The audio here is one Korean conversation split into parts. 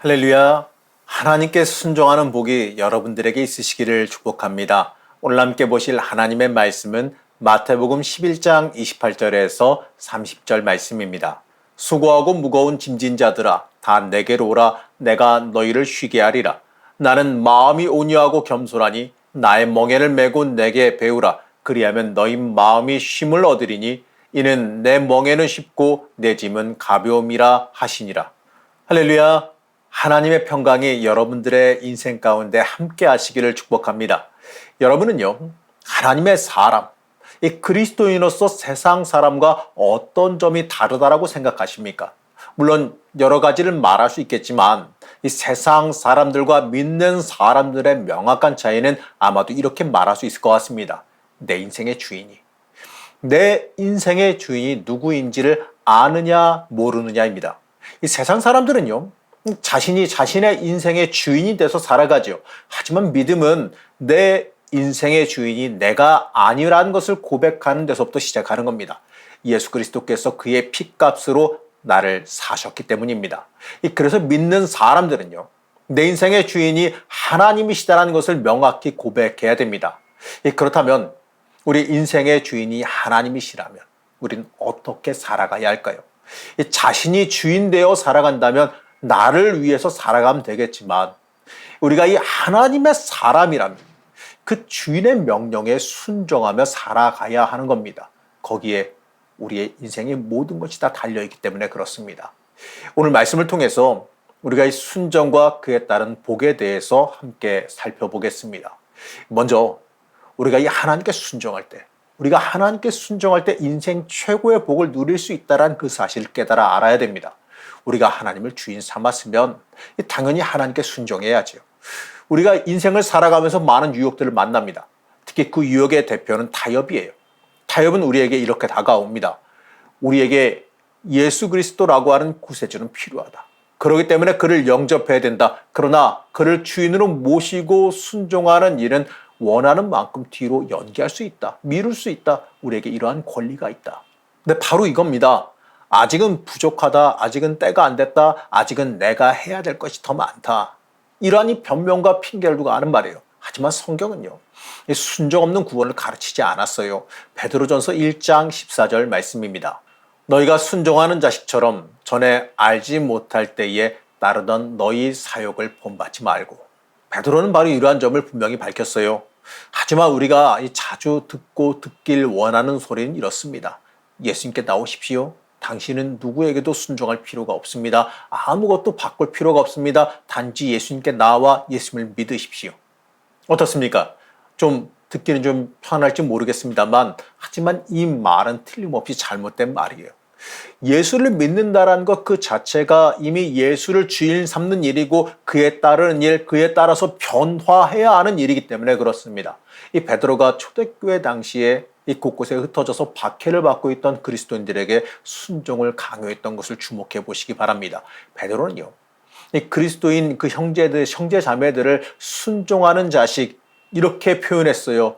할렐루야. 하나님께 순종하는 복이 여러분들에게 있으시기를 축복합니다. 오늘 함께 보실 하나님의 말씀은 마태복음 11장 28절에서 30절 말씀입니다. 수고하고 무거운 짐진 자들아 다 내게로 오라. 내가 너희를 쉬게 하리라. 나는 마음이 온유하고 겸손하니 나의 멍에를 메고 내게 배우라. 그리하면 너희 마음이 쉼을 얻으리니 이는 내 멍에는 쉽고 내 짐은 가벼움이라 하시니라. 할렐루야. 하나님의 평강이 여러분들의 인생 가운데 함께 하시기를 축복합니다. 여러분은요, 하나님의 사람, 이 그리스도인으로서 세상 사람과 어떤 점이 다르다라고 생각하십니까? 물론 여러 가지를 말할 수 있겠지만 이 세상 사람들과 믿는 사람들의 명확한 차이는 아마도 이렇게 말할 수 있을 것 같습니다. 내 인생의 주인이. 내 인생의 주인이 누구인지를 아느냐 모르느냐입니다. 이 세상 사람들은요, 자신이 자신의 인생의 주인이 돼서 살아가죠. 하지만 믿음은 내 인생의 주인이 내가 아니라는 것을 고백하는 데서부터 시작하는 겁니다. 예수 그리스도께서 그의 핏값으로 나를 사셨기 때문입니다. 그래서 믿는 사람들은요, 내 인생의 주인이 하나님이시다는 것을 명확히 고백해야 됩니다. 그렇다면 우리 인생의 주인이 하나님이시라면 우리는 어떻게 살아가야 할까요? 자신이 주인 되어 살아간다면 나를 위해서 살아가면 되겠지만 우리가 이 하나님의 사람이라면 그 주인의 명령에 순종하며 살아가야 하는 겁니다. 거기에 우리의 인생의 모든 것이 다 달려있기 때문에 그렇습니다. 오늘 말씀을 통해서 우리가 이 순종과 그에 따른 복에 대해서 함께 살펴보겠습니다. 먼저 우리가 이 하나님께 순종할 때, 우리가 하나님께 순종할 때 인생 최고의 복을 누릴 수 있다는 그 사실을 깨달아 알아야 됩니다. 우리가 하나님을 주인 삼았으면 당연히 하나님께 순종해야죠. 우리가 인생을 살아가면서 많은 유혹들을 만납니다. 특히 그 유혹의 대표는 타협이에요. 타협은 우리에게 이렇게 다가옵니다. 우리에게 예수 그리스도라고 하는 구세주는 필요하다. 그렇기 때문에 그를 영접해야 된다. 그러나 그를 주인으로 모시고 순종하는 일은 원하는 만큼 뒤로 연기할 수 있다. 미룰 수 있다. 우리에게 이러한 권리가 있다. 근데 바로 이겁니다. 아직은 부족하다. 아직은 때가 안 됐다. 아직은 내가 해야 될 것이 더 많다. 이러한 이 변명과 핑계를 두고 하는 말이에요. 하지만 성경은요, 순종 없는 구원을 가르치지 않았어요. 베드로전서 1장 14절 말씀입니다. 너희가 순종하는 자식처럼 전에 알지 못할 때에 따르던 너희 사욕을 본받지 말고. 베드로는 바로 이러한 점을 분명히 밝혔어요. 하지만 우리가 자주 듣길 원하는 소리는 이렇습니다. 예수님께 나오십시오. 당신은 누구에게도 순종할 필요가 없습니다. 아무것도 바꿀 필요가 없습니다. 단지 예수님께 나와 예수님을 믿으십시오. 어떻습니까? 좀 듣기는 좀 편할지 모르겠습니다만, 하지만 이 말은 틀림없이 잘못된 말이에요. 예수를 믿는다라는 것 그 자체가 이미 예수를 주인 삼는 일이고 그에 따르는 일, 그에 따라서 변화해야 하는 일이기 때문에 그렇습니다. 이 베드로가 초대교회 당시에 이 곳곳에 흩어져서 박해를 받고 있던 그리스도인들에게 순종을 강요했던 것을 주목해 보시기 바랍니다. 베드로는요, 이 그리스도인 그 형제 자매들을 순종하는 자식 이렇게 표현했어요.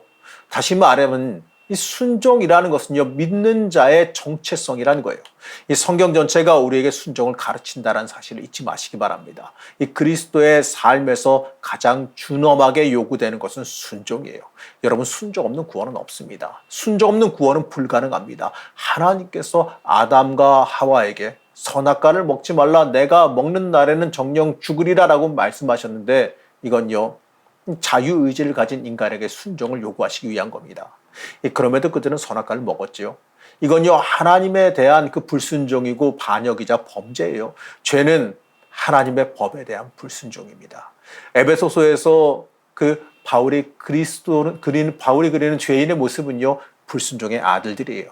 다시 말하면 이 순종이라는 것은요, 믿는 자의 정체성이라는 거예요. 이 성경 전체가 우리에게 순종을 가르친다는 사실을 잊지 마시기 바랍니다. 이 그리스도의 삶에서 가장 준엄하게 요구되는 것은 순종이에요. 여러분, 순종 없는 구원은 없습니다. 순종 없는 구원은 불가능합니다. 하나님께서 아담과 하와에게 선악과를 먹지 말라, 내가 먹는 날에는 정령 죽으리라라고 말씀하셨는데 이건요, 자유의지를 가진 인간에게 순종을 요구하시기 위한 겁니다. 그럼에도 그들은 선악과를 먹었지요. 이건요, 하나님에 대한 그 불순종이고 반역이자 범죄예요. 죄는 하나님의 법에 대한 불순종입니다. 에베소서에서 그 바울이 그리는 죄인의 모습은요, 불순종의 아들들이에요.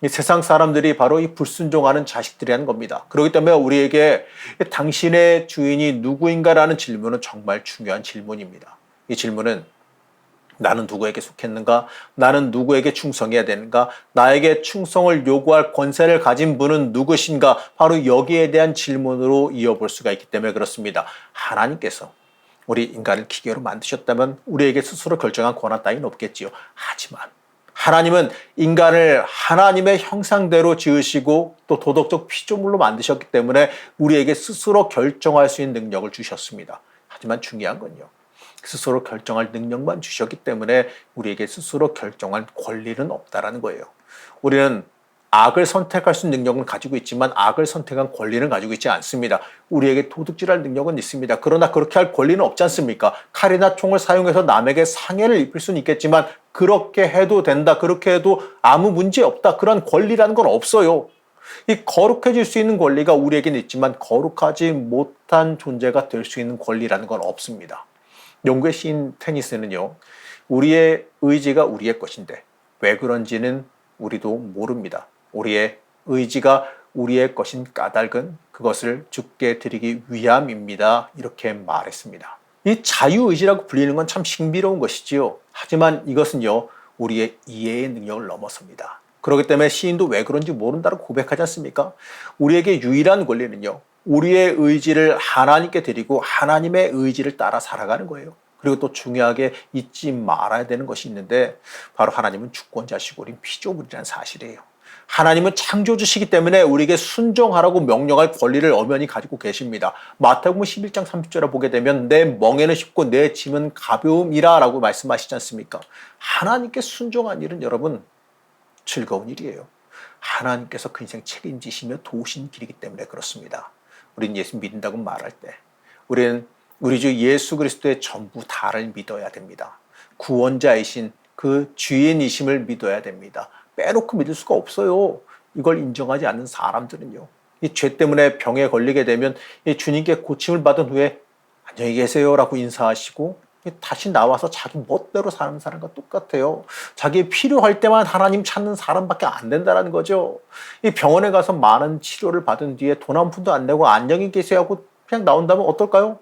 이 세상 사람들이 바로 이 불순종하는 자식들이라는 겁니다. 그렇기 때문에 우리에게 당신의 주인이 누구인가라는 질문은 정말 중요한 질문입니다. 이 질문은 나는 누구에게 속했는가? 나는 누구에게 충성해야 되는가? 나에게 충성을 요구할 권세를 가진 분은 누구신가? 바로 여기에 대한 질문으로 이어볼 수가 있기 때문에 그렇습니다. 하나님께서 우리 인간을 기계로 만드셨다면 우리에게 스스로 결정한 권한 따위는 없겠지요. 하지만 하나님은 인간을 하나님의 형상대로 지으시고 또 도덕적 피조물로 만드셨기 때문에 우리에게 스스로 결정할 수 있는 능력을 주셨습니다. 하지만 중요한 건요, 스스로 결정할 능력만 주셨기 때문에 우리에게 스스로 결정할 권리는 없다라는 거예요. 우리는 악을 선택할 수 있는 능력은 가지고 있지만 악을 선택한 권리는 가지고 있지 않습니다. 우리에게 도둑질할 능력은 있습니다. 그러나 그렇게 할 권리는 없지 않습니까? 칼이나 총을 사용해서 남에게 상해를 입힐 수는 있겠지만 그렇게 해도 된다, 그렇게 해도 아무 문제 없다, 그런 권리라는 건 없어요. 이 거룩해질 수 있는 권리가 우리에게는 있지만 거룩하지 못한 존재가 될 수 있는 권리라는 건 없습니다. 영국의 시인 테니스는요, 우리의 의지가 우리의 것인데 왜 그런지는 우리도 모릅니다. 우리의 의지가 우리의 것인 까닭은 그것을 주께 드리기 위함입니다. 이렇게 말했습니다. 이 자유의지라고 불리는 건 참 신비로운 것이지요. 하지만 이것은요, 우리의 이해의 능력을 넘어섭니다. 그렇기 때문에 시인도 왜 그런지 모른다고 고백하지 않습니까? 우리에게 유일한 권리는요, 우리의 의지를 하나님께 드리고 하나님의 의지를 따라 살아가는 거예요. 그리고 또 중요하게 잊지 말아야 되는 것이 있는데 바로 하나님은 주권자시고 우린 피조물이라는 사실이에요. 하나님은 창조주시기 때문에 우리에게 순종하라고 명령할 권리를 엄연히 가지고 계십니다. 마태복음 11장 30절에 보게 되면 내 멍에는 쉽고 내 짐은 가벼움이라 라고 말씀하시지 않습니까? 하나님께 순종한 일은 여러분 즐거운 일이에요. 하나님께서 그 인생 책임지시며 도우신 길이기 때문에 그렇습니다. 우리는 예수 믿는다고 말할 때 우리는 우리 주 예수 그리스도의 전부 다를 믿어야 됩니다. 구원자이신 그 주인이심을 믿어야 됩니다. 빼놓고 믿을 수가 없어요. 이걸 인정하지 않는 사람들은요, 이 죄 때문에 병에 걸리게 되면 이 주님께 고침을 받은 후에 안녕히 계세요라고 인사하시고 다시 나와서 자기 멋대로 사는 사람과 똑같아요. 자기 필요할 때만 하나님 찾는 사람밖에 안 된다는 거죠. 이 병원에 가서 많은 치료를 받은 뒤에 돈 한 푼도 안 내고 안녕히 계세요 하고 그냥 나온다면 어떨까요?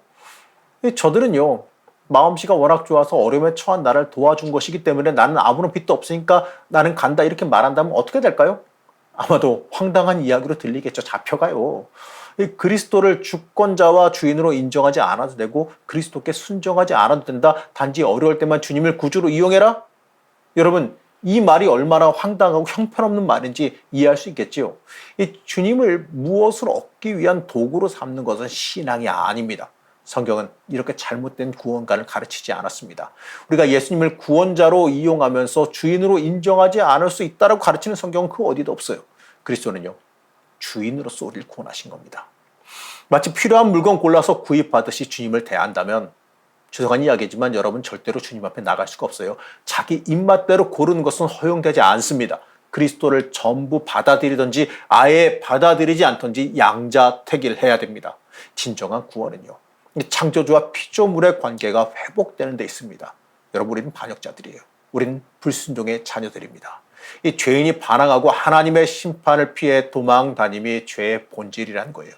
저들은요, 마음씨가 워낙 좋아서 어려움에 처한 나를 도와준 것이기 때문에 나는 아무런 빚도 없으니까 나는 간다 이렇게 말한다면 어떻게 될까요? 아마도 황당한 이야기로 들리겠죠. 잡혀가요. 이 그리스도를 주권자와 주인으로 인정하지 않아도 되고 그리스도께 순종하지 않아도 된다. 단지 어려울 때만 주님을 구주로 이용해라. 여러분, 이 말이 얼마나 황당하고 형편없는 말인지 이해할 수 있겠지요. 이 주님을 무엇을 얻기 위한 도구로 삼는 것은 신앙이 아닙니다. 성경은 이렇게 잘못된 구원관을 가르치지 않았습니다. 우리가 예수님을 구원자로 이용하면서 주인으로 인정하지 않을 수 있다고 가르치는 성경은 그 어디도 없어요. 그리스도는요, 주인으로서 우리를 구원하신 겁니다. 마치 필요한 물건 골라서 구입하듯이 주님을 대한다면, 죄송한 이야기지만 여러분 절대로 주님 앞에 나갈 수가 없어요. 자기 입맛대로 고르는 것은 허용되지 않습니다. 그리스도를 전부 받아들이든지 아예 받아들이지 않든지 양자택일 해야 됩니다. 진정한 구원은요, 창조주와 피조물의 관계가 회복되는 데 있습니다. 여러분, 우리는 반역자들이에요. 우리는 불순종의 자녀들입니다. 이 죄인이 반항하고 하나님의 심판을 피해 도망다님이 죄의 본질이라는 거예요.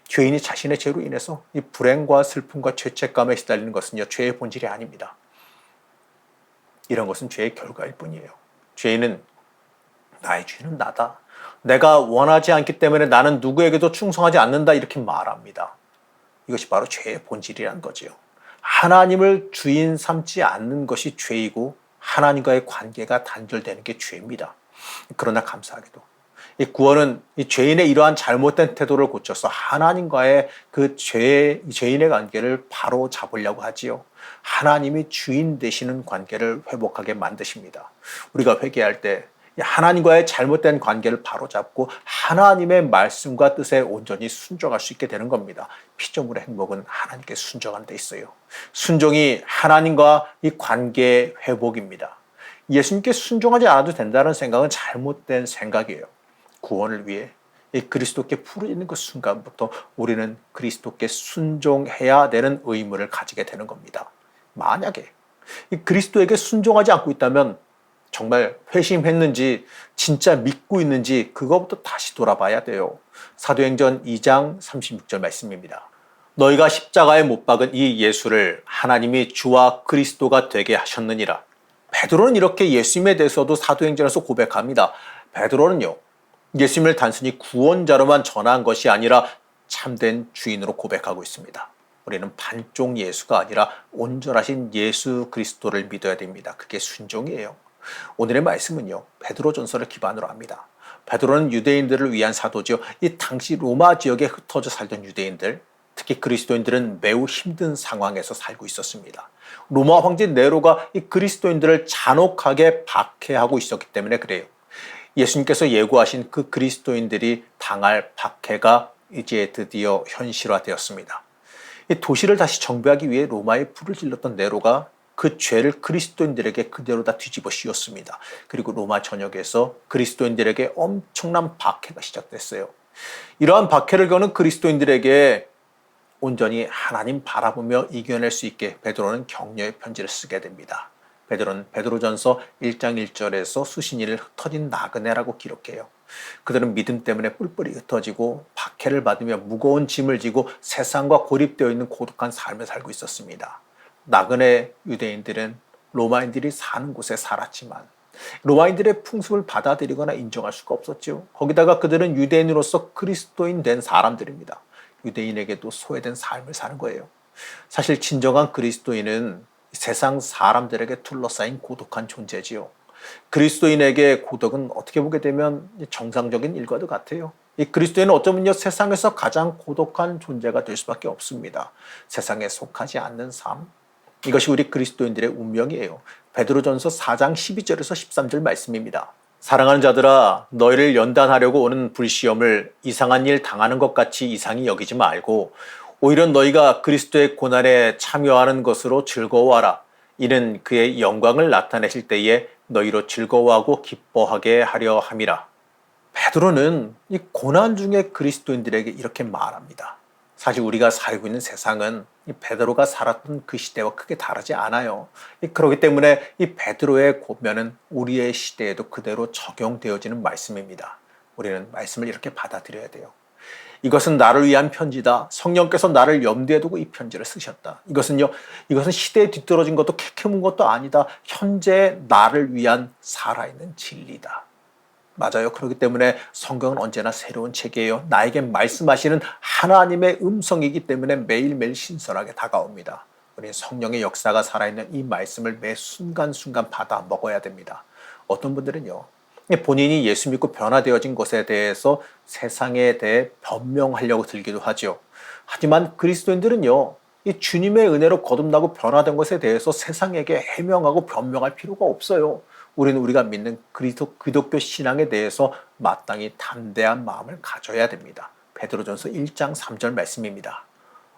죄인이 자신의 죄로 인해서 이 불행과 슬픔과 죄책감에 시달리는 것은요, 죄의 본질이 아닙니다. 이런 것은 죄의 결과일 뿐이에요. 죄인은 나의 죄는 나다, 내가 원하지 않기 때문에 나는 누구에게도 충성하지 않는다, 이렇게 말합니다. 이것이 바로 죄의 본질이라는 거지요. 하나님을 주인 삼지 않는 것이 죄이고 하나님과의 관계가 단절되는 게 죄입니다. 그러나 감사하게도 이 구원은 이 죄인의 이러한 잘못된 태도를 고쳐서 하나님과의 그 죄인의 관계를 바로 잡으려고 하지요. 하나님이 주인 되시는 관계를 회복하게 만드십니다. 우리가 회개할 때 하나님과의 잘못된 관계를 바로잡고 하나님의 말씀과 뜻에 온전히 순종할 수 있게 되는 겁니다. 피조물의 행복은 하나님께 순종하는 데 있어요. 순종이 하나님과 이 관계의 회복입니다. 예수님께 순종하지 않아도 된다는 생각은 잘못된 생각이에요. 구원을 위해 이 그리스도께 부르짖는 그 순간부터 우리는 그리스도께 순종해야 되는 의무를 가지게 되는 겁니다. 만약에 이 그리스도에게 순종하지 않고 있다면 정말 회심했는지 진짜 믿고 있는지 그거부터 다시 돌아봐야 돼요. 사도행전 2장 36절 말씀입니다. 너희가 십자가에 못 박은 이 예수를 하나님이 주와 그리스도가 되게 하셨느니라. 베드로는 이렇게 예수님에 대해서도 사도행전에서 고백합니다. 베드로는요, 예수님을 단순히 구원자로만 전한 것이 아니라 참된 주인으로 고백하고 있습니다. 우리는 반쪽 예수가 아니라 온전하신 예수 그리스도를 믿어야 됩니다. 그게 순종이에요. 오늘의 말씀은요, 베드로전서를 기반으로 합니다. 베드로는 유대인들을 위한 사도죠. 이 당시 로마 지역에 흩어져 살던 유대인들, 특히 그리스도인들은 매우 힘든 상황에서 살고 있었습니다. 로마 황제 네로가 이 그리스도인들을 잔혹하게 박해하고 있었기 때문에 그래요. 예수님께서 예고하신 그 그리스도인들이 당할 박해가 이제 드디어 현실화되었습니다. 이 도시를 다시 정비하기 위해 로마에 불을 질렀던 네로가 그 죄를 그리스도인들에게 그대로 다 뒤집어 씌웠습니다. 그리고 로마 전역에서 그리스도인들에게 엄청난 박해가 시작됐어요. 이러한 박해를 거는 그리스도인들에게 온전히 하나님 바라보며 이겨낼 수 있게 베드로는 격려의 편지를 쓰게 됩니다. 베드로는 베드로전서 1장 1절에서 수신이를 흩어진 나그네라고 기록해요. 그들은 믿음 때문에 뿔뿔이 흩어지고 박해를 받으며 무거운 짐을 지고 세상과 고립되어 있는 고독한 삶을 살고 있었습니다. 나그네 유대인들은 로마인들이 사는 곳에 살았지만 로마인들의 풍습을 받아들이거나 인정할 수가 없었죠. 거기다가 그들은 유대인으로서 그리스도인 된 사람들입니다. 유대인에게도 소외된 삶을 사는 거예요. 사실 진정한 그리스도인은 세상 사람들에게 둘러싸인 고독한 존재지요. 그리스도인에게 고독은 어떻게 보게 되면 정상적인 일과도 같아요. 이 그리스도인은 어쩌면요, 세상에서 가장 고독한 존재가 될 수밖에 없습니다. 세상에 속하지 않는 삶, 이것이 우리 그리스도인들의 운명이에요. 베드로전서 4장 12절에서 13절 말씀입니다. 사랑하는 자들아, 너희를 연단하려고 오는 불시험을 이상한 일 당하는 것 같이 이상히 여기지 말고 오히려 너희가 그리스도의 고난에 참여하는 것으로 즐거워하라. 이는 그의 영광을 나타내실 때에 너희로 즐거워하고 기뻐하게 하려 함이라. 베드로는 이 고난 중에 그리스도인들에게 이렇게 말합니다. 사실 우리가 살고 있는 세상은 이 베드로가 살았던 그 시대와 크게 다르지 않아요. 그렇기 때문에 이 베드로의 고면은 우리의 시대에도 그대로 적용되어지는 말씀입니다. 우리는 말씀을 이렇게 받아들여야 돼요. 이것은 나를 위한 편지다. 성령께서 나를 염두에 두고 이 편지를 쓰셨다. 이것은 시대에 뒤떨어진 것도 캐캐문 것도 아니다. 현재 나를 위한 살아있는 진리다. 맞아요. 그렇기 때문에 성경은 언제나 새로운 책이에요. 나에게 말씀하시는 하나님의 음성이기 때문에 매일매일 신선하게 다가옵니다. 우리 성령의 역사가 살아있는 이 말씀을 매 순간순간 받아 먹어야 됩니다. 어떤 분들은요, 본인이 예수 믿고 변화되어진 것에 대해서 세상에 대해 변명하려고 들기도 하죠. 하지만 그리스도인들은요, 이 주님의 은혜로 거듭나고 변화된 것에 대해서 세상에게 해명하고 변명할 필요가 없어요. 우리는 우리가 믿는 기독교 신앙에 대해서 마땅히 담대한 마음을 가져야 됩니다. 베드로전서 1장 3절 말씀입니다.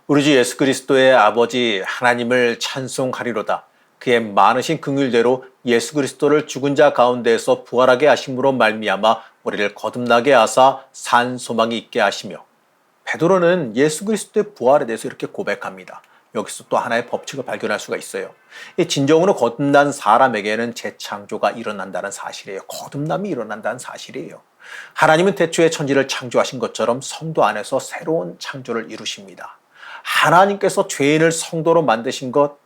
우리 주 예수 그리스도의 아버지 하나님을 찬송하리로다. 그의 많으신 긍휼대로 예수 그리스도를 죽은 자 가운데에서 부활하게 하심으로 말미암아 우리를 거듭나게 하사 산 소망이 있게 하시며. 베드로는 예수 그리스도의 부활에 대해서 이렇게 고백합니다. 여기서 또 하나의 법칙을 발견할 수가 있어요. 이 진정으로 거듭난 사람에게는 재창조가 일어난다는 사실이에요. 거듭남이 일어난다는 사실이에요. 하나님은 태초에 천지를 창조하신 것처럼 성도 안에서 새로운 창조를 이루십니다. 하나님께서 죄인을 성도로 만드신 것,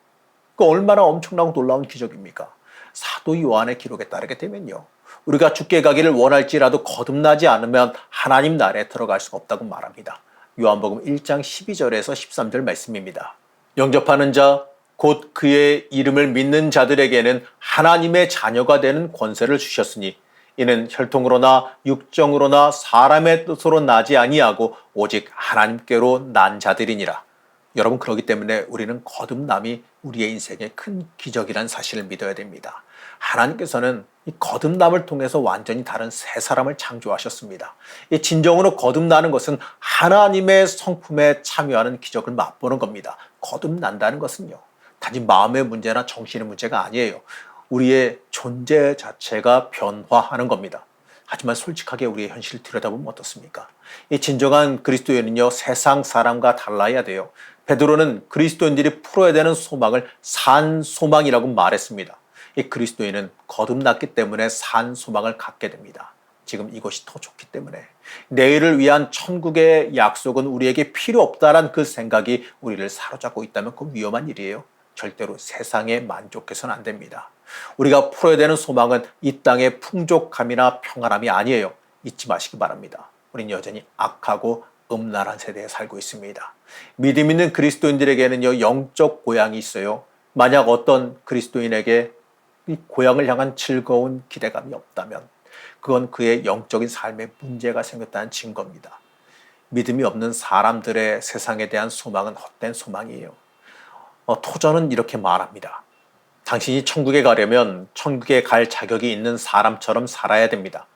그 얼마나 엄청나고 놀라운 기적입니까? 사도 요한의 기록에 따르게 되면요, 우리가 죽게 가기를 원할지라도 거듭나지 않으면 하나님 나라에 들어갈 수가 없다고 말합니다. 요한복음 1장 12절에서 13절 말씀입니다. 영접하는 자, 곧 그의 이름을 믿는 자들에게는 하나님의 자녀가 되는 권세를 주셨으니 이는 혈통으로나 육정으로나 사람의 뜻으로 나지 아니하고 오직 하나님께로 난 자들이니라. 여러분, 그렇기 때문에 우리는 거듭남이 우리의 인생의 큰 기적이라는 사실을 믿어야 됩니다. 하나님께서는 이 거듭남을 통해서 완전히 다른 새 사람을 창조하셨습니다. 이 진정으로 거듭나는 것은 하나님의 성품에 참여하는 기적을 맛보는 겁니다. 거듭난다는 것은요, 단지 마음의 문제나 정신의 문제가 아니에요. 우리의 존재 자체가 변화하는 겁니다. 하지만 솔직하게 우리의 현실을 들여다보면 어떻습니까? 이 진정한 그리스도인은요, 세상 사람과 달라야 돼요. 베드로는 그리스도인들이 풀어야 되는 소망을 산 소망이라고 말했습니다. 이 그리스도인은 거듭났기 때문에 산 소망을 갖게 됩니다. 지금 이것이 더 좋기 때문에 내일을 위한 천국의 약속은 우리에게 필요 없다란 그 생각이 우리를 사로잡고 있다면 그건 위험한 일이에요. 절대로 세상에 만족해서는 안 됩니다. 우리가 풀어야 되는 소망은 이 땅의 풍족함이나 평안함이 아니에요. 잊지 마시기 바랍니다. 우린 여전히 악하고 음란한 세대에 살고 있습니다. 믿음 있는 그리스도인들에게는요, 영적 고향이 있어요. 만약 어떤 그리스도인에게 이 고향을 향한 즐거운 기대감이 없다면 그건 그의 영적인 삶에 문제가 생겼다는 증거입니다. 믿음이 없는 사람들의 세상에 대한 소망은 헛된 소망이에요. 토저는 이렇게 말합니다. 당신이 천국에 가려면 천국에 갈 자격이 있는 사람처럼 살아야 됩니다.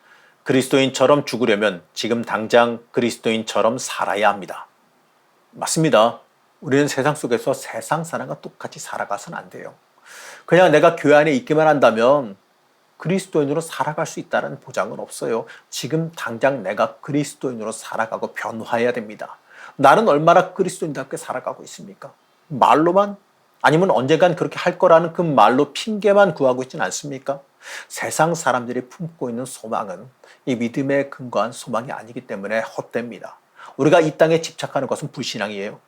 그리스도인처럼 죽으려면 지금 당장 그리스도인처럼 살아야 합니다. 맞습니다. 우리는 세상 속에서 세상 사람과 똑같이 살아가서는 안 돼요. 그냥 내가 교회 안에 있기만 한다면 그리스도인으로 살아갈 수 있다는 보장은 없어요. 지금 당장 내가 그리스도인으로 살아가고 변화해야 됩니다. 나는 얼마나 그리스도인답게 살아가고 있습니까? 말로만? 아니면 언젠간 그렇게 할 거라는 그 말로 핑계만 구하고 있지는 않습니까? 세상 사람들이 품고 있는 소망은 이 믿음에 근거한 소망이 아니기 때문에 헛됩니다. 우리가 이 땅에 집착하는 것은 불신앙이에요.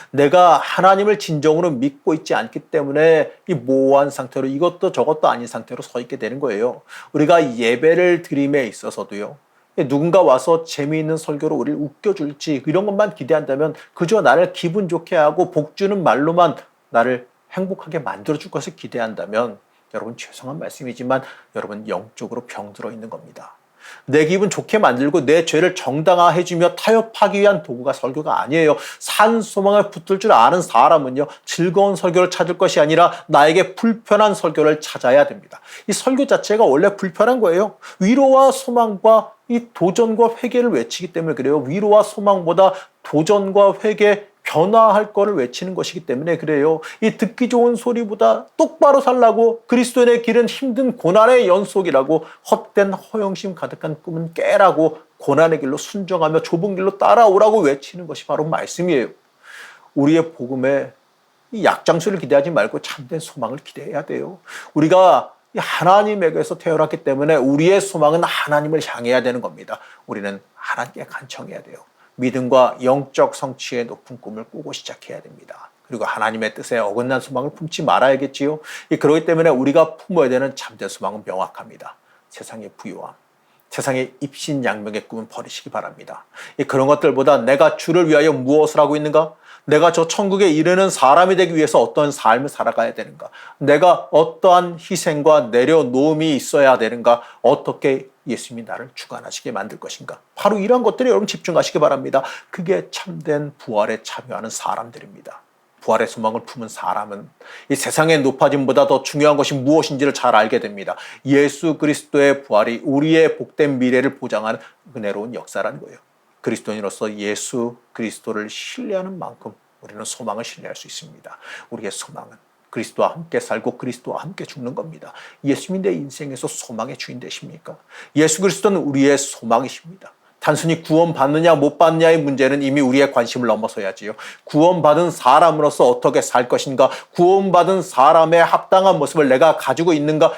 내가 하나님을 진정으로 믿고 있지 않기 때문에 이 모호한 상태로 이것도 저것도 아닌 상태로 서 있게 되는 거예요. 우리가 예배를 드림에 있어서도요. 누군가 와서 재미있는 설교로 우리를 웃겨줄지 이런 것만 기대한다면 그저 나를 기분 좋게 하고 복 주는 말로만 나를 행복하게 만들어줄 것을 기대한다면 여러분 죄송한 말씀이지만 여러분 영적으로 병들어 있는 겁니다. 내 기분 좋게 만들고 내 죄를 정당화해주며 타협하기 위한 도구가 설교가 아니에요. 산 소망을 붙들 줄 아는 사람은요, 즐거운 설교를 찾을 것이 아니라 나에게 불편한 설교를 찾아야 됩니다. 이 설교 자체가 원래 불편한 거예요. 위로와 소망과 이 도전과 회개를 외치기 때문에 그래요. 위로와 소망보다 도전과 회개, 변화할 거를 외치는 것이기 때문에 그래요. 이 듣기 좋은 소리보다 똑바로 살라고 그리스도인의 길은 힘든 고난의 연속이라고 헛된 허영심 가득한 꿈은 깨라고 고난의 길로 순종하며 좁은 길로 따라오라고 외치는 것이 바로 말씀이에요. 우리의 복음에 이 약장수를 기대하지 말고 참된 소망을 기대해야 돼요. 우리가 하나님에게서 태어났기 때문에 우리의 소망은 하나님을 향해야 되는 겁니다. 우리는 하나님께 간청해야 돼요. 믿음과 영적 성취의 높은 꿈을 꾸고 시작해야 됩니다. 그리고 하나님의 뜻에 어긋난 소망을 품지 말아야겠지요. 그렇기 때문에 우리가 품어야 되는 참된 소망은 명확합니다. 세상의 부유함, 세상의 입신양명의 꿈은 버리시기 바랍니다. 그런 것들보다 내가 주를 위하여 무엇을 하고 있는가? 내가 저 천국에 이르는 사람이 되기 위해서 어떤 삶을 살아가야 되는가? 내가 어떠한 희생과 내려놓음이 있어야 되는가? 어떻게 예수님이 나를 주관하시게 만들 것인가? 바로 이런 것들에 여러분 집중하시기 바랍니다. 그게 참된 부활에 참여하는 사람들입니다. 부활의 소망을 품은 사람은 이 세상의 높아짐보다 더 중요한 것이 무엇인지를 잘 알게 됩니다. 예수 그리스도의 부활이 우리의 복된 미래를 보장하는 은혜로운 역사라는 거예요. 그리스도인으로서 예수 그리스도를 신뢰하는 만큼 우리는 소망을 신뢰할 수 있습니다. 우리의 소망은 그리스도와 함께 살고 그리스도와 함께 죽는 겁니다. 예수님이 내 인생에서 소망의 주인 되십니까? 예수 그리스도는 우리의 소망이십니다. 단순히 구원받느냐 못 받느냐의 문제는 이미 우리의 관심을 넘어서야지요. 구원받은 사람으로서 어떻게 살 것인가? 구원받은 사람의 합당한 모습을 내가 가지고 있는가?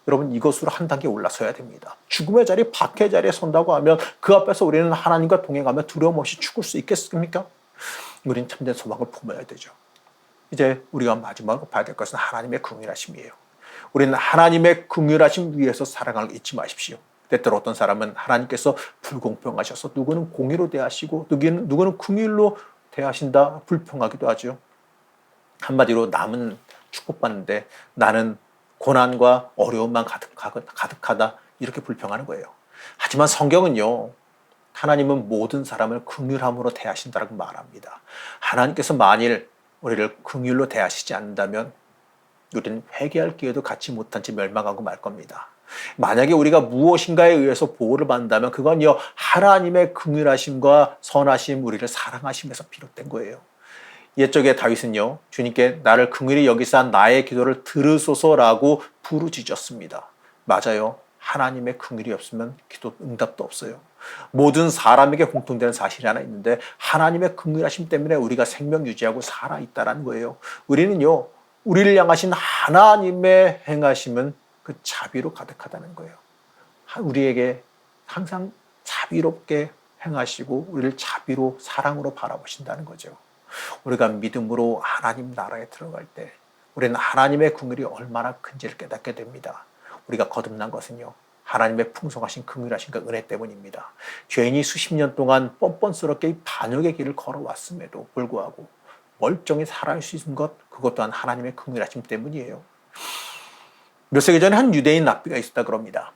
여러분 이것으로 한 단계 올라서야 됩니다. 죽음의 자리, 박해의 자리에 선다고 하면 그 앞에서 우리는 하나님과 동행하며 두려움 없이 죽을 수 있겠습니까? 우리는 참된 소망을 품어야 되죠. 이제 우리가 마지막으로 봐야 될 것은 하나님의 긍휼하심이에요. 우리는 하나님의 긍휼하심 위에서 살아가는 걸 잊지 마십시오. 때때로 어떤 사람은 하나님께서 불공평하셔서 누구는 공의로 대하시고 누구는 긍휼로 대하신다 불평하기도 하죠. 한마디로 남은 축복받는데 나는 고난과 어려움만 가득하다 이렇게 불평하는 거예요. 하지만 성경은요. 하나님은 모든 사람을 긍휼함으로 대하신다고 말합니다. 하나님께서 만일 우리를 긍휼로 대하시지 않는다면 우리는 회개할 기회도 갖지 못한 채 멸망하고 말 겁니다. 만약에 우리가 무엇인가에 의해서 보호를 받는다면 그건요 하나님의 긍휼하심과 선하심 우리를 사랑하심에서 비롯된 거예요. 옛적에 다윗은요 주님께 나를 긍휼히 여기사 나의 기도를 들으소서라고 부르짖었습니다. 맞아요. 하나님의 긍휼이 없으면 기도 응답도 없어요. 모든 사람에게 공통되는 사실이 하나 있는데 하나님의 긍휼하심 때문에 우리가 생명 유지하고 살아있다는 거예요. 우리는요 우리를 향하신 하나님의 행하심은 그 자비로 가득하다는 거예요. 우리에게 항상 자비롭게 행하시고 우리를 자비로 사랑으로 바라보신다는 거죠. 우리가 믿음으로 하나님 나라에 들어갈 때 우리는 하나님의 긍휼이 얼마나 큰지를 깨닫게 됩니다. 우리가 거듭난 것은요 하나님의 풍성하신 긍휼하신 그 은혜 때문입니다. 죄인이 수십 년 동안 뻔뻔스럽게 이 반역의 길을 걸어왔음에도 불구하고 멀쩡히 살아갈 수 있는 것 그것 또한 하나님의 긍휼하심 때문이에요. 몇 세기 전에 한 유대인 랍비가 있었다 그럽니다.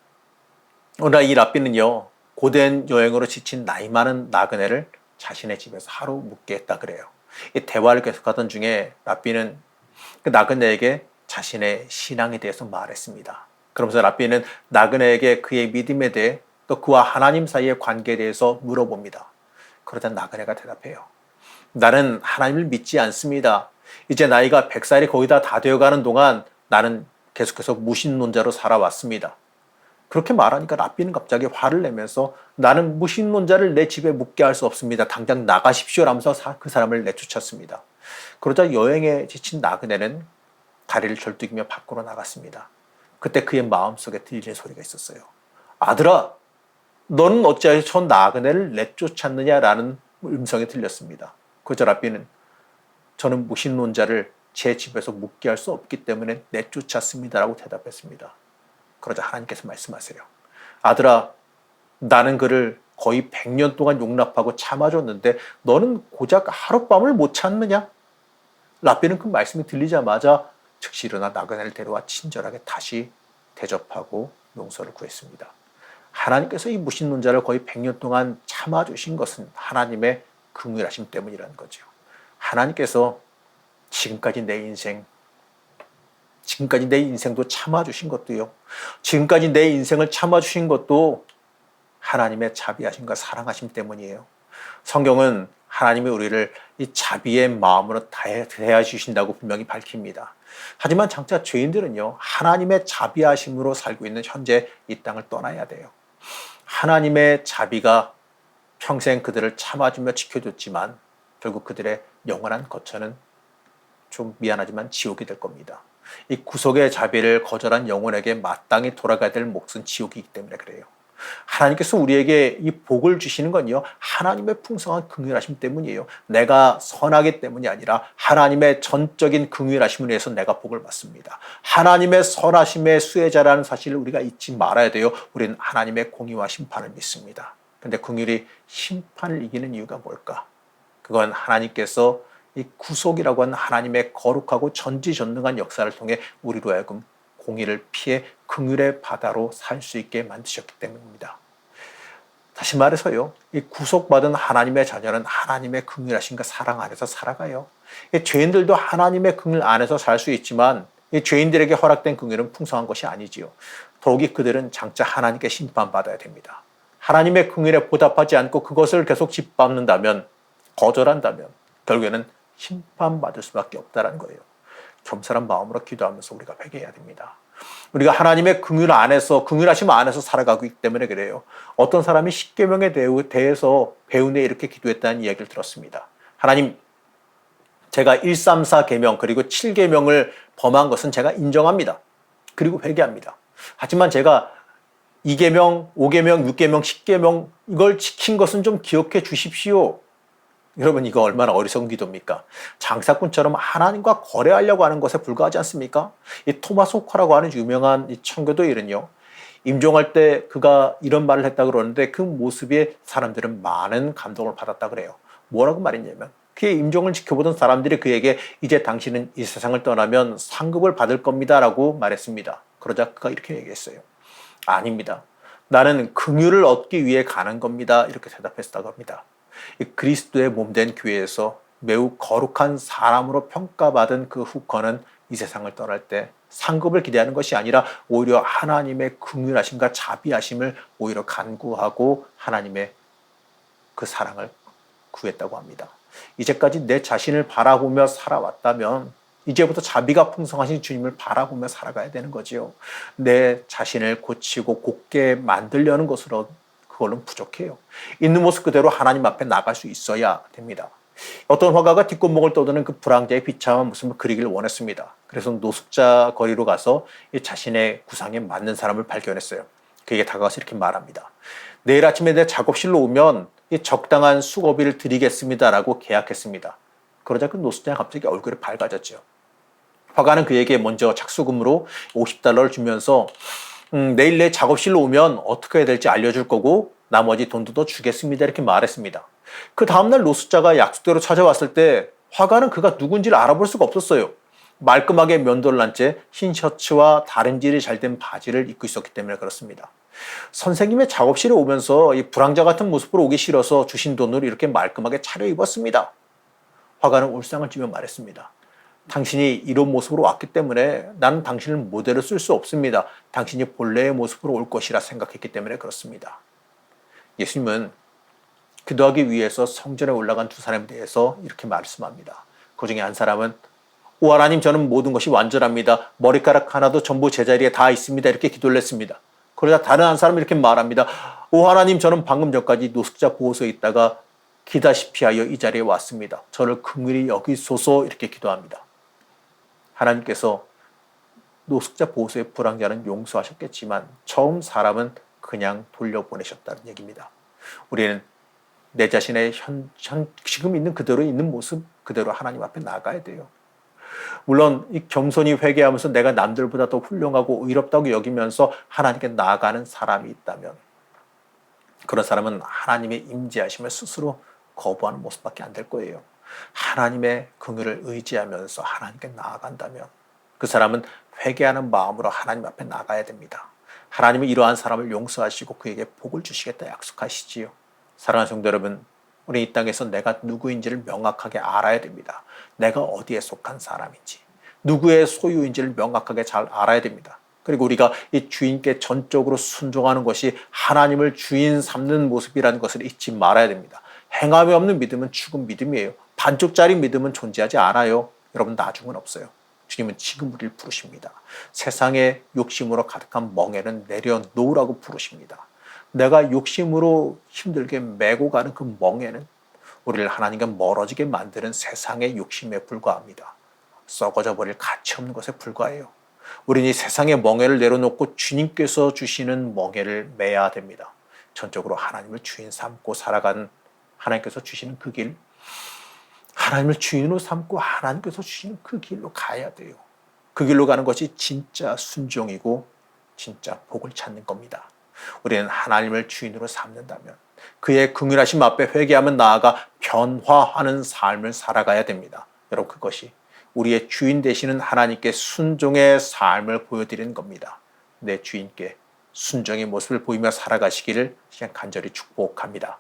오늘 이 랍비는요, 고된 여행으로 지친 나이 많은 나그네를 자신의 집에서 하루 묵게 했다 그래요. 이 대화를 계속하던 중에 랍비는 그 나그네에게 자신의 신앙에 대해서 말했습니다. 그러면서 랍비는 나그네에게 그의 믿음에 대해 또 그와 하나님 사이의 관계에 대해서 물어봅니다. 그러다 나그네가 대답해요. 나는 하나님을 믿지 않습니다. 이제 나이가 100살이 거의 다 되어가는 동안 나는 계속해서 무신론자로 살아왔습니다. 그렇게 말하니까 랍비는 갑자기 화를 내면서 나는 무신론자를 내 집에 묵게 할 수 없습니다. 당장 나가십시오라면서 그 사람을 내쫓았습니다. 그러자 여행에 지친 나그네는 다리를 절뚝이며 밖으로 나갔습니다. 그때 그의 마음속에 들리는 소리가 있었어요. 아들아, 너는 어찌하여 저 나그네를 내쫓았느냐라는 음성이 들렸습니다. 그저 랍비는 저는 무신론자를 제 집에서 묵게 할 수 없기 때문에 내쫓았습니다라고 대답했습니다. 그러자 하나님께서 말씀하세요. 아들아, 나는 그를 거의 100년 동안 용납하고 참아줬는데 너는 고작 하룻밤을 못 참느냐? 랍비는 그 말씀이 들리자마자 즉시 일어나 나그네를 데려와 친절하게 다시 대접하고 용서를 구했습니다. 하나님께서 이 무신론자를 거의 100년 동안 참아주신 것은 하나님의 긍휼하심 때문이라는 거죠. 하나님께서 지금까지 내 인생도 참아주신 것도요. 지금까지 내 인생을 참아주신 것도 하나님의 자비하심과 사랑하심 때문이에요. 성경은 하나님이 우리를 이 자비의 마음으로 대해주신다고 분명히 밝힙니다. 하지만 장차 죄인들은요, 하나님의 자비하심으로 살고 있는 현재 이 땅을 떠나야 돼요. 하나님의 자비가 평생 그들을 참아주며 지켜줬지만 결국 그들의 영원한 거처는 좀 미안하지만 지옥이 될 겁니다. 이 구속의 자비를 거절한 영혼에게 마땅히 돌아가야 될 몫은 지옥이기 때문에 그래요. 하나님께서 우리에게 이 복을 주시는 건요, 하나님의 풍성한 긍휼하심 때문이에요. 내가 선하기 때문이 아니라 하나님의 전적인 긍휼하심을 위해서 내가 복을 받습니다. 하나님의 선하심의 수혜자라는 사실을 우리가 잊지 말아야 돼요. 우리는 하나님의 공의와 심판을 믿습니다. 그런데 긍휼이 심판을 이기는 이유가 뭘까? 그건 하나님께서 이 구속이라고 하는 하나님의 거룩하고 전지전능한 역사를 통해 우리로 하여금 공의를 피해 긍휼의 바다로 살 수 있게 만드셨기 때문입니다. 다시 말해서요, 이 구속받은 하나님의 자녀는 하나님의 긍휼하심과 사랑 안에서 살아가요. 이 죄인들도 하나님의 긍휼 안에서 살 수 있지만 이 죄인들에게 허락된 긍휼은 풍성한 것이 아니지요. 더욱이 그들은 장차 하나님께 심판받아야 됩니다. 하나님의 긍휼에 보답하지 않고 그것을 계속 짓밟는다면, 거절한다면 결국에는 심판받을 수밖에 없다는 거예요. 겸손한 마음으로 기도하면서 우리가 회개해야 됩니다. 우리가 하나님의 긍휼 안에서, 긍휼하심 안에서 살아가고 있기 때문에 그래요. 어떤 사람이 십계명에 대해서 배운 데 이렇게 기도했다는 이야기를 들었습니다. 하나님, 제가 134계명 그리고 7계명을 범한 것은 제가 인정합니다. 그리고 회개합니다. 하지만 제가 2계명, 5계명, 6계명, 10계명 이걸 지킨 것은 좀 기억해 주십시오. 여러분, 이거 얼마나 어리석은 기도입니까? 장사꾼처럼 하나님과 거래하려고 하는 것에 불과하지 않습니까? 이 토마스 호카라고 하는 유명한 이 청교도인은요, 임종할 때 그가 이런 말을 했다 그러는데 그 모습에 사람들은 많은 감동을 받았다 그래요. 뭐라고 말했냐면, 그의 임종을 지켜보던 사람들이 그에게 이제 당신은 이 세상을 떠나면 상급을 받을 겁니다 라고 말했습니다. 그러자 그가 이렇게 얘기했어요. 아닙니다. 나는 긍휼을 얻기 위해 가는 겁니다. 이렇게 대답했다고 합니다. 그리스도의 몸된 교회에서 매우 거룩한 사람으로 평가받은 그 후커는 이 세상을 떠날 때 상급을 기대하는 것이 아니라 오히려 하나님의 긍휼하심과 자비하심을 오히려 간구하고 하나님의 그 사랑을 구했다고 합니다. 이제까지 내 자신을 바라보며 살아왔다면 이제부터 자비가 풍성하신 주님을 바라보며 살아가야 되는 거지요. 내 자신을 고치고 곱게 만들려는 것으로 그걸로는 부족해요. 있는 모습 그대로 하나님 앞에 나갈 수 있어야 됩니다. 어떤 화가가 뒷골목을 떠드는 그 불황자의 비참한 모습을 그리기를 원했습니다. 그래서 노숙자 거리로 가서 자신의 구상에 맞는 사람을 발견했어요. 그에게 다가가서 이렇게 말합니다. 내일 아침에 내 작업실로 오면 적당한 수고비를 드리겠습니다라고 계약했습니다. 그러자 그 노숙자가 갑자기 얼굴이 밝아졌죠. 화가는 그에게 먼저 착수금으로 $50를 주면서 내일 내 작업실로 오면 어떻게 해야 될지 알려줄 거고 나머지 돈도 더 주겠습니다 이렇게 말했습니다. 그 다음날 노숙자가 약속대로 찾아왔을 때 화가는 그가 누군지를 알아볼 수가 없었어요. 말끔하게 면도를 한 채 흰 셔츠와 다림질이 잘 된 바지를 입고 있었기 때문에 그렇습니다. 선생님의 작업실에 오면서 이 불황자 같은 모습으로 오기 싫어서 주신 돈으로 이렇게 말끔하게 차려입었습니다. 화가는 울상을 쥐며 말했습니다. 당신이 이런 모습으로 왔기 때문에 나는 당신을 모델로 쓸 수 없습니다. 당신이 본래의 모습으로 올 것이라 생각했기 때문에 그렇습니다. 예수님은 기도하기 위해서 성전에 올라간 두 사람에 대해서 이렇게 말씀합니다. 그 중에 한 사람은 오 하나님, 저는 모든 것이 완전합니다. 머리카락 하나도 전부 제자리에 다 있습니다. 이렇게 기도를 했습니다. 그러자 다른 한 사람은 이렇게 말합니다. 오 하나님, 저는 방금 전까지 노숙자 보호소에 있다가 기다시피 하여 이 자리에 왔습니다. 저를 긍휼히 여기소서. 이렇게 기도합니다. 하나님께서 노숙자 보호소의 불황자는 용서하셨겠지만 처음 사람은 그냥 돌려보내셨다는 얘기입니다. 우리는 내 자신의 지금 있는 그대로 있는 모습 그대로 하나님 앞에 나가야 돼요. 물론 이 겸손히 회개하면서 내가 남들보다 더 훌륭하고 의롭다고 여기면서 하나님께 나아가는 사람이 있다면 그런 사람은 하나님의 임재하심을 스스로 거부하는 모습밖에 안 될 거예요. 하나님의 긍휼을 의지하면서 하나님께 나아간다면 그 사람은 회개하는 마음으로 하나님 앞에 나가야 됩니다. 하나님은 이러한 사람을 용서하시고 그에게 복을 주시겠다 약속하시지요. 사랑하는 성도 여러분, 우리 이 땅에서 내가 누구인지를 명확하게 알아야 됩니다. 내가 어디에 속한 사람인지, 누구의 소유인지를 명확하게 잘 알아야 됩니다. 그리고 우리가 이 주인께 전적으로 순종하는 것이 하나님을 주인 삼는 모습이라는 것을 잊지 말아야 됩니다. 행함이 없는 믿음은 죽은 믿음이에요. 반쪽짜리 믿음은 존재하지 않아요. 여러분, 나중은 없어요. 주님은 지금 우리를 부르십니다. 세상의 욕심으로 가득한 멍에는 내려놓으라고 부르십니다. 내가 욕심으로 힘들게 메고 가는 그 멍에는 우리를 하나님과 멀어지게 만드는 세상의 욕심에 불과합니다. 썩어져 버릴 가치 없는 것에 불과해요. 우리는 이 세상의 멍에를 내려놓고 주님께서 주시는 멍에를 매야 됩니다. 전적으로 하나님을 주인 삼고 살아가는 하나님께서 주시는 그 길, 하나님을 주인으로 삼고 하나님께서 주시는 그 길로 가야 돼요. 그 길로 가는 것이 진짜 순종이고 진짜 복을 찾는 겁니다. 우리는 하나님을 주인으로 삼는다면 그의 긍휼하심 앞에 회개하면 나아가 변화하는 삶을 살아가야 됩니다. 여러분, 그것이 우리의 주인 되시는 하나님께 순종의 삶을 보여드리는 겁니다. 내 주인께 순종의 모습을 보이며 살아가시기를 그냥 간절히 축복합니다.